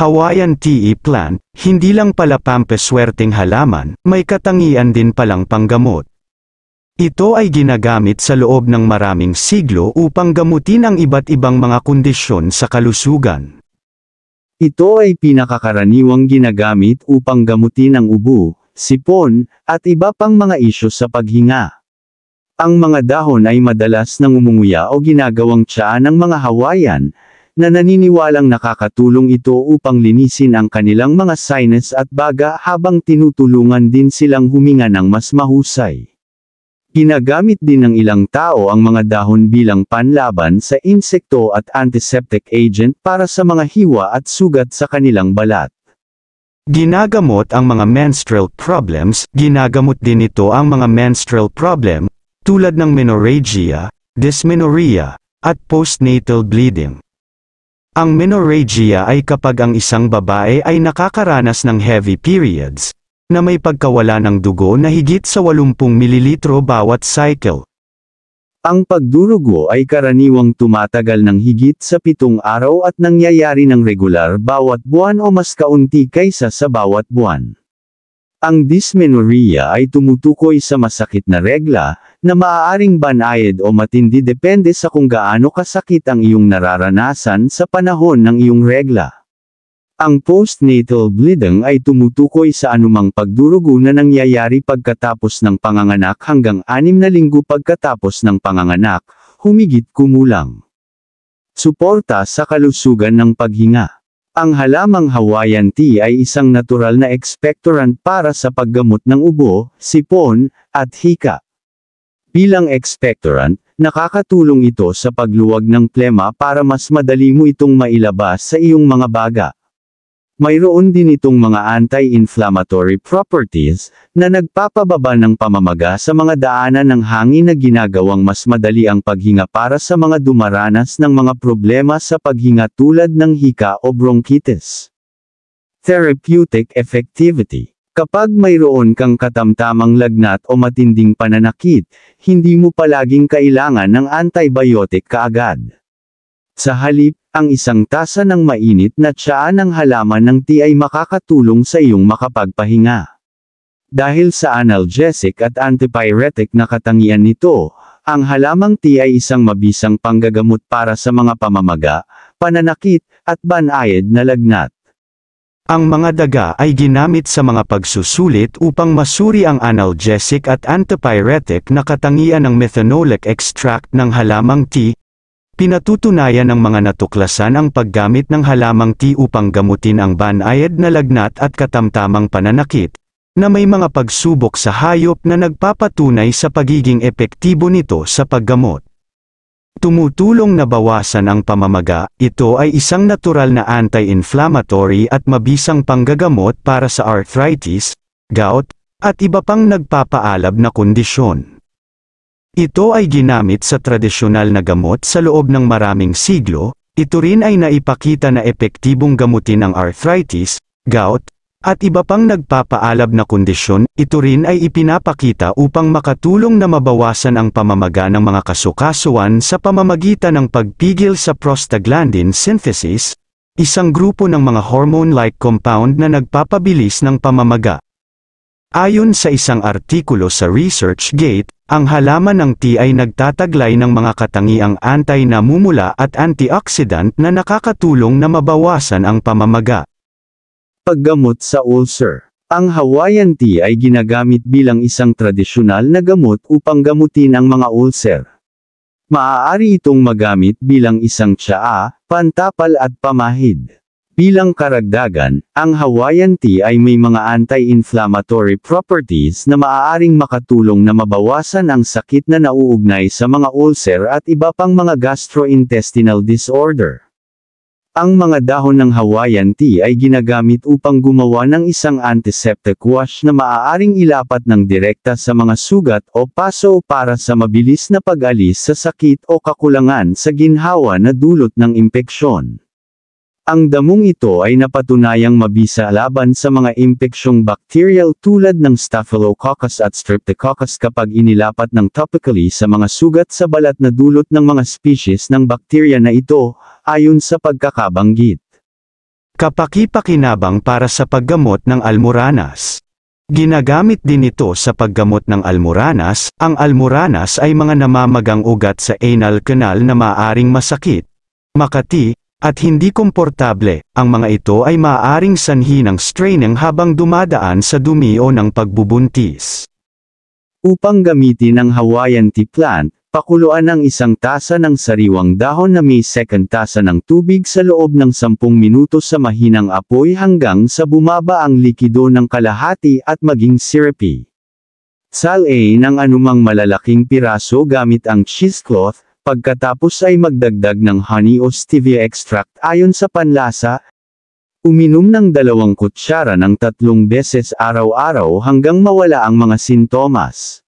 Hawaiian tea plant, hindi lang pala pampaswerteng halaman, may katangian din palang panggamot. Ito ay ginagamit sa loob ng maraming siglo upang gamutin ang iba't ibang mga kondisyon sa kalusugan. Ito ay pinakakaraniwang ginagamit upang gamutin ang ubo, sipon, at iba pang mga isyu sa paghinga. Ang mga dahon ay madalas nangumunguya o ginagawang tsaa ng mga Hawaiian, na naniniwalang nakakatulong ito upang linisin ang kanilang mga sinus at baga habang tinutulungan din silang huminga ng mas mahusay. Ginagamit din ng ilang tao ang mga dahon bilang panlaban sa insekto at antiseptic agent para sa mga hiwa at sugat sa kanilang balat. Ginagamot ang mga menstrual problems, ginagamot din ito ang mga menstrual problem, tulad ng menorrhagia, dysmenorrhea, at postnatal bleeding. Ang menorrhagia ay kapag ang isang babae ay nakakaranas ng heavy periods, na may pagkawala ng dugo na higit sa 80 ml bawat cycle. Ang pagdurugo ay karaniwang tumatagal ng higit sa 7 araw at nangyayari ng regular bawat buwan o mas kaunti kaysa sa bawat buwan. Ang dysmenorrhea ay tumutukoy sa masakit na regla, na maaaring banayad o matindi depende sa kung gaano kasakit ang iyong nararanasan sa panahon ng iyong regla. Ang postnatal bleeding ay tumutukoy sa anumang pagdurugo na nangyayari pagkatapos ng panganganak hanggang 6 na linggo pagkatapos ng panganganak, humigit kumulang. Suporta sa kalusugan ng paghinga. Ang halamang Hawaiian tea ay isang natural na expectorant para sa paggamot ng ubo, sipon, at hika. Bilang expectorant, nakakatulong ito sa pagluwag ng plema para mas madali mo itong mailabas sa iyong mga baga. Mayroon din itong mga anti-inflammatory properties, na nagpapababa ng pamamaga sa mga daanan ng hangin na ginagawang mas madali ang paghinga para sa mga dumaranas ng mga problema sa paghinga tulad ng hika o bronchitis. Therapeutic effectivity. Kapag mayroon kang katamtamang lagnat o matinding pananakit, hindi mo palaging kailangan ng antibiotic kaagad. Sa halip, ang isang tasa ng mainit na tsaa ng halaman ng tea ay makakatulong sa iyong makapagpahinga. Dahil sa analgesic at antipyretic na katangian nito, ang halamang tea ay isang mabisang panggagamot para sa mga pamamaga, pananakit, at banayad na lagnat. Ang mga daga ay ginamit sa mga pagsusulit upang masuri ang analgesic at antipyretic na katangian ng methanolic extract ng halamang tea. Pinatutunayan ng mga natuklasan ang paggamit ng halamang tea upang gamutin ang banayad na lagnat at katamtamang pananakit, na may mga pagsubok sa hayop na nagpapatunay sa pagiging epektibo nito sa paggamot. Tumutulong na bawasan ang pamamaga, ito ay isang natural na anti-inflammatory at mabisang panggagamot para sa arthritis, gout, at iba pang nagpapaalab na kondisyon. Ito ay ginamit sa tradisyonal na gamot sa loob ng maraming siglo, ito rin ay naipakita na epektibong gamutin ang arthritis, gout, at iba pang nagpapaalab na kondisyon, ito rin ay ipinapakita upang makatulong na mabawasan ang pamamaga ng mga kasukasuan sa pamamagitan ng pagpigil sa prostaglandin synthesis, isang grupo ng mga hormone-like compound na nagpapabilis ng pamamaga. Ayon sa isang artikulo sa ResearchGate, ang halaman ng tea ay nagtataglay ng mga katangiang anti-namumula at antioxidant na nakakatulong na mabawasan ang pamamaga. Paggamot sa ulcer. Ang Hawaiian tea ay ginagamit bilang isang tradisyonal na gamot upang gamutin ang mga ulcer. Maaari itong magamit bilang isang tsaa, pantapal at pamahid. Bilang karagdagan, ang Hawaiian tea ay may mga anti-inflammatory properties na maaaring makatulong na mabawasan ang sakit na nauugnay sa mga ulcer at iba pang mga gastrointestinal disorder. Ang mga dahon ng Hawaiian tea ay ginagamit upang gumawa ng isang antiseptic wash na maaaring ilapat ng direkta sa mga sugat o paso para sa mabilis na pag-alis sa sakit o kakulangan sa ginhawa na dulot ng impeksyon. Ang damong ito ay napatunayang mabisa laban sa mga impeksyong bacterial tulad ng Staphylococcus at Streptococcus kapag inilapat ng topically sa mga sugat sa balat na dulot ng mga species ng bakterya na ito, ayon sa pagkakabanggit. Kapaki-pakinabang para sa paggamot ng almoranas. Ginagamit din ito sa paggamot ng almoranas. Ang almoranas ay mga namamagang ugat sa anal canal na maaaring masakit, makati, at hindi komportable. Ang mga ito ay maaaring sanhi ng straining habang dumadaan sa dumi o ng pagbubuntis. Upang gamitin ang Hawaiian tea plant, pakuluan ang 1 tasa ng sariwang dahon na may 2 tasa ng tubig sa loob ng 10 minuto sa mahinang apoy hanggang sa bumaba ang likido ng kalahati at maging syrupy. Salain ng anumang malalaking piraso gamit ang cheesecloth, pagkatapos ay magdagdag ng honey o stevia extract ayon sa panlasa. Uminom ng 2 kutsara ng 3 beses araw-araw hanggang mawala ang mga sintomas.